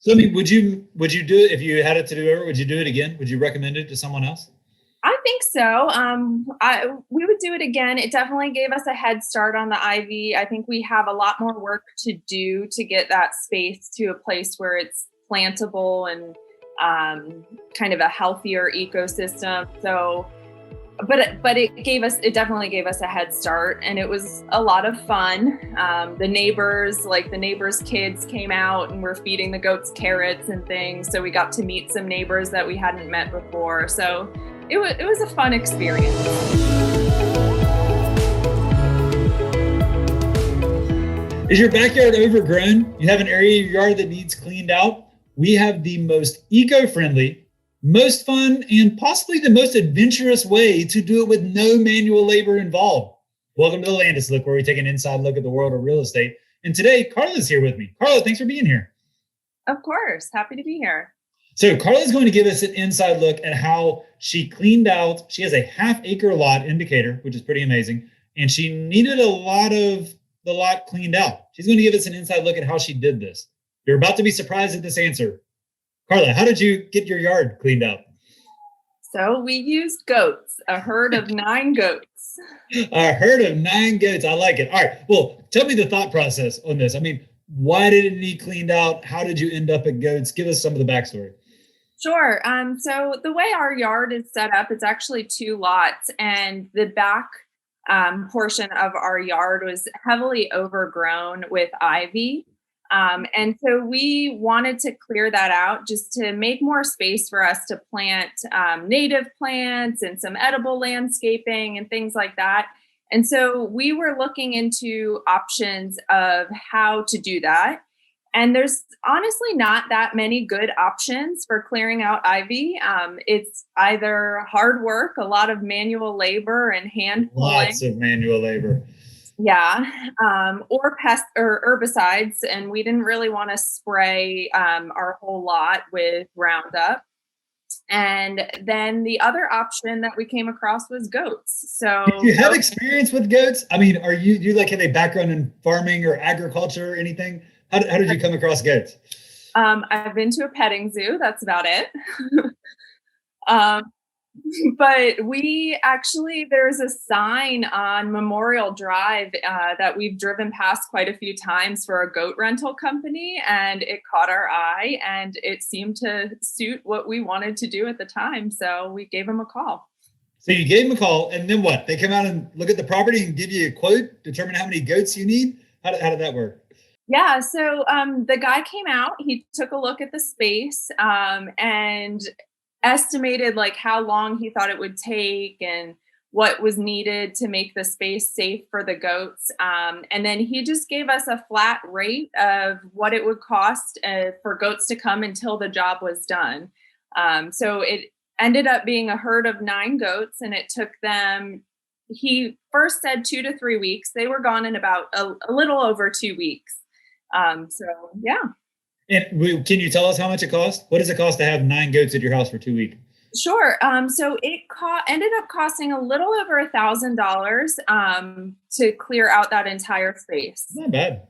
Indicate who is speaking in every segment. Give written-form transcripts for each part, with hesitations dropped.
Speaker 1: So, I mean, would you do it if you had it to do over? Would you do it again? Would you recommend it to someone else?
Speaker 2: I think so. We would do it again. It definitely gave us a head start on the ivy. I think we have a lot more work to do to get that space to a place where it's plantable and kind of a healthier ecosystem. So, but it definitely gave us a head start, and it was a lot of fun. The neighbors' kids came out and were feeding the goats carrots and things. So we got to meet some neighbors that we hadn't met before. So it was a fun experience.
Speaker 1: Is your backyard overgrown? You have an area of your yard that needs cleaned out? We have the most eco-friendly, most fun, and possibly the most adventurous way to do it with no manual labor involved. Welcome to the Landis Look, where we take an inside look at the world of real estate. And today, Carla's here with me. Carla, thanks for being here.
Speaker 2: Of course. Happy to be here.
Speaker 1: So Carla's going to give us an inside look at how she cleaned out. She has a half-acre lot in Decatur, which is pretty amazing. And she needed a lot of the lot cleaned out. She's going to give us an inside look at how she did this. You're about to be surprised at this answer. Carla, how did you get your yard cleaned out?
Speaker 2: So we used goats, a herd of 9 goats.
Speaker 1: A herd of 9 goats. I like it. All right. Well, tell me the thought process on this. I mean, why did it need cleaned out? How did you end up at goats? Give us some of the backstory.
Speaker 2: Sure. So the way our yard is set up, it's actually 2 lots, and the back portion of our yard was heavily overgrown with ivy. And so we wanted to clear that out just to make more space for us to plant native plants and some edible landscaping and things like that. And so we were looking into options of how to do that. And there's honestly not that many good options for clearing out ivy. It's either hard work, a lot of manual labor and hand pulling.
Speaker 1: Lots of manual labor.
Speaker 2: Yeah, or pests or herbicides, and we didn't really want to spray our whole lot with Roundup. And then the other option that we came across was goats. So,
Speaker 1: do you have experience with goats? I mean, do you like have a background in farming or agriculture or anything? How did you come across goats?
Speaker 2: I've been to a petting zoo. That's about it. But there's a sign on Memorial Drive that we've driven past quite a few times for a goat rental company, and it caught our eye, and it seemed to suit what we wanted to do at the time. So we gave them a call.
Speaker 1: So you gave them a call, and then what? They come out and look at the property and give you a quote, determine how many goats you need? How did that work?
Speaker 2: Yeah, so the guy came out, he took a look at the space, and estimated like how long he thought it would take and what was needed to make the space safe for the goats. And then he just gave us a flat rate of what it would cost for goats to come until the job was done. So it ended up being a herd of 9 goats, and it took them, he first said 2 to 3 weeks. They were gone in about a little over 2 weeks. So yeah.
Speaker 1: And can you tell us how much it cost? What does it cost to have 9 goats at your house for 2 weeks?
Speaker 2: Sure. So it ended up costing a little over $1,000 to clear out that entire space.
Speaker 1: Not bad.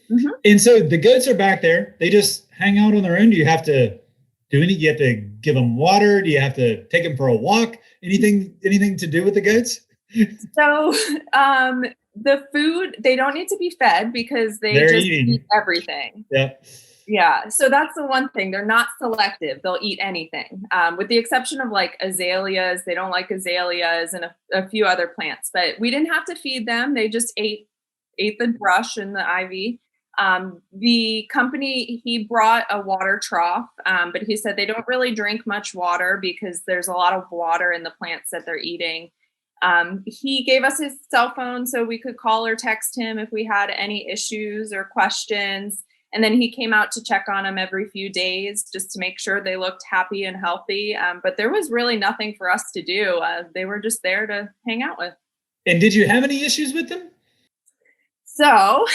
Speaker 1: Mm-hmm. And so the goats are back there. They just hang out on their own. Do you have to do anything? You have to give them water? Do you have to take them for a walk? Anything to do with the goats?
Speaker 2: So the food, they don't need to be fed because they're just eat everything.
Speaker 1: Yeah.
Speaker 2: Yeah, so that's the one thing. They're not selective. They'll eat anything, with the exception of like azaleas. They don't like azaleas and a few other plants. But we didn't have to feed them. They just ate the brush and the ivy. The company, he brought a water trough, but he said they don't really drink much water because there's a lot of water in the plants that they're eating. He gave us his cell phone so we could call or text him if we had any issues or questions. And then he came out to check on them every few days just to make sure they looked happy and healthy. But there was really nothing for us to do. They were just there to hang out with.
Speaker 1: And did you have any issues with them?
Speaker 2: So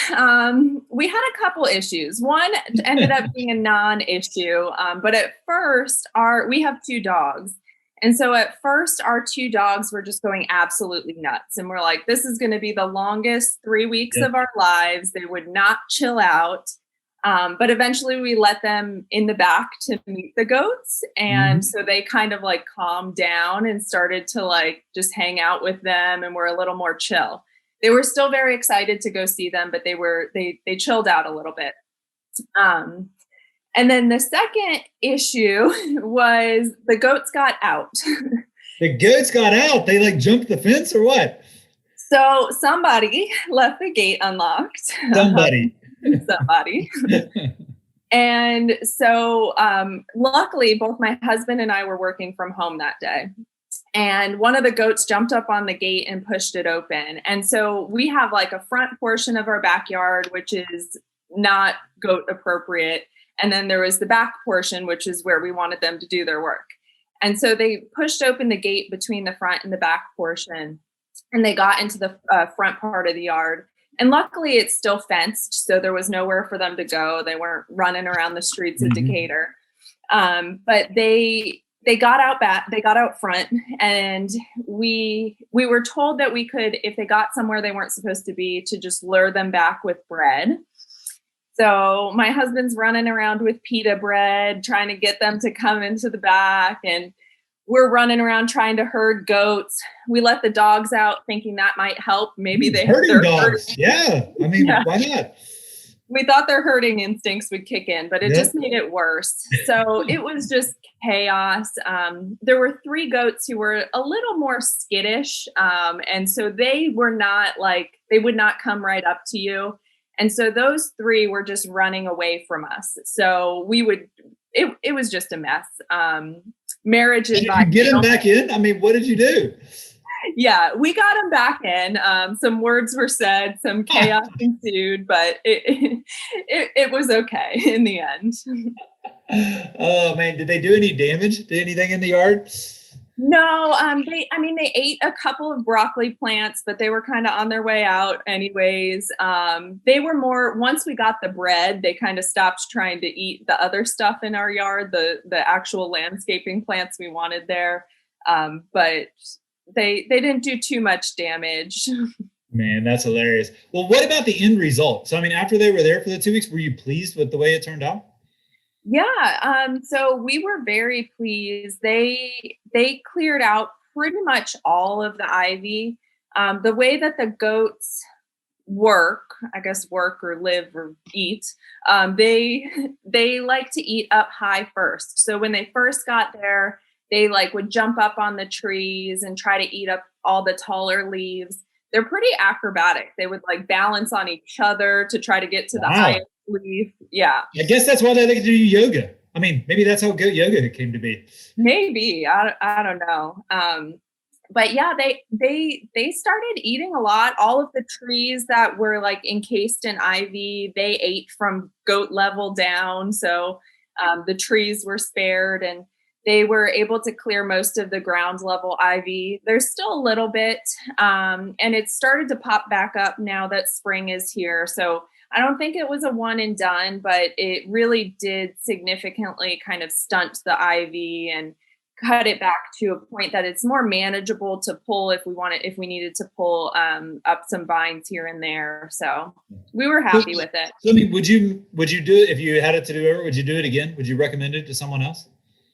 Speaker 2: we had a couple issues. One ended up being a non-issue. But at first, we have 2 dogs. And so at first, our 2 dogs were just going absolutely nuts. And we're like, this is going to be the longest 3 weeks of our lives. They would not chill out. But eventually we let them in the back to meet the goats. And so they kind of like calmed down and started to like just hang out with them and were a little more chill. They were still very excited to go see them, but they chilled out a little bit. And then the second issue was the goats got out.
Speaker 1: The goats got out. They like jumped the fence or what?
Speaker 2: So somebody left the gate unlocked.
Speaker 1: Somebody.
Speaker 2: And so luckily, both my husband and I were working from home that day. And one of the goats jumped up on the gate and pushed it open. And so we have like a front portion of our backyard, which is not goat appropriate. And then there was the back portion, which is where we wanted them to do their work. And so they pushed open the gate between the front and the back portion, and they got into the front part of the yard. And luckily it's still fenced, so there was nowhere for them to go. They weren't running around the streets of Decatur. But they got out back, they got out front, and we were told that we could, if they got somewhere they weren't supposed to be, to just lure them back with bread. So my husband's running around with pita bread, trying to get them to come into the back, and we're running around trying to herd goats. We let the dogs out thinking that might help. Maybe they
Speaker 1: herding dogs. Yeah. I mean, why not?
Speaker 2: We thought their herding instincts would kick in, but it just made it worse. So it was just chaos. There were 3 goats who were a little more skittish. And so they were not like, they would not come right up to you. And so those 3 were just running away from us. So it was just a mess. Marriage advice.
Speaker 1: Did you get them back in? I mean, what did you do?
Speaker 2: Yeah, we got them back in. Some words were said, some chaos ensued, but it was okay in the end.
Speaker 1: Oh man, did they do any damage? Did anything in the yard?
Speaker 2: No, they ate a couple of broccoli plants, but they were kind of on their way out anyways. They were more, once we got the bread, they kind of stopped trying to eat the other stuff in our yard, the actual landscaping plants we wanted there. But they didn't do too much damage.
Speaker 1: Man, that's hilarious. Well, what about the end result? So, I mean, after they were there for the 2 weeks, were you pleased with the way it turned out?
Speaker 2: Yeah. So we were very pleased. They cleared out pretty much all of the ivy. The way that the goats work or live or eat, they like to eat up high first. So when they first got there, they like would jump up on the trees and try to eat up all the taller leaves. They're pretty acrobatic. They would like balance on each other to try to get to the highest leaf. Yeah.
Speaker 1: I guess that's why they like to do yoga. I mean, maybe that's how goat yoga came to be.
Speaker 2: Maybe. I don't know. But yeah, they started eating a lot. All of the trees that were like encased in ivy, they ate from goat level down. So the trees were spared, and they were able to clear most of the ground level ivy. There's still a little bit, and it started to pop back up now that spring is here. So I don't think it was a one and done, but it really did significantly kind of stunt the ivy and cut it back to a point that it's more manageable to pull if we needed to pull up some vines here and there. So we were happy with it.
Speaker 1: So I mean, would you do it if you had it to do over? Would you do it again? Would you recommend it to someone else?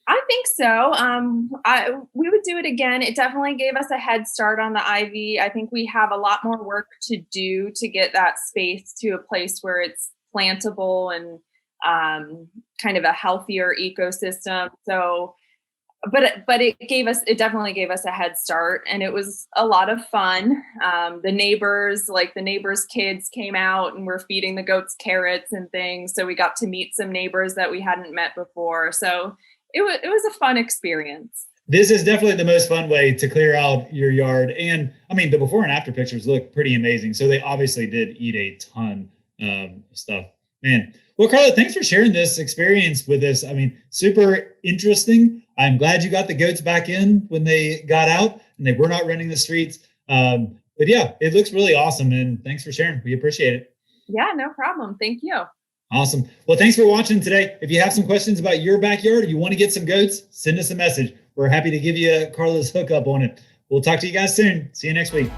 Speaker 2: I think so. We would do it again. It definitely gave us a head start on the ivy. I think we have a lot more work to do to get that space to a place where it's plantable and kind of a healthier ecosystem. So, but it definitely gave us a head start, and it was a lot of fun. The neighbors kids came out and were feeding the goats carrots and things. So we got to meet some neighbors that we hadn't met before. So it was a fun experience.
Speaker 1: This is definitely the most fun way to clear out your yard. And I mean, the before and after pictures look pretty amazing. So they obviously did eat a ton of stuff, man. Well, Carla, thanks for sharing this experience with us. I mean, super interesting. I'm glad you got the goats back in when they got out and they were not running the streets. But yeah, it looks really awesome. And thanks for sharing. We appreciate it.
Speaker 2: Yeah, no problem. Thank you.
Speaker 1: Awesome. Well, thanks for watching today. If you have some questions about your backyard or you want to get some goats, send us a message. We're happy to give you Carla's hookup on it. We'll talk to you guys soon. See you next week.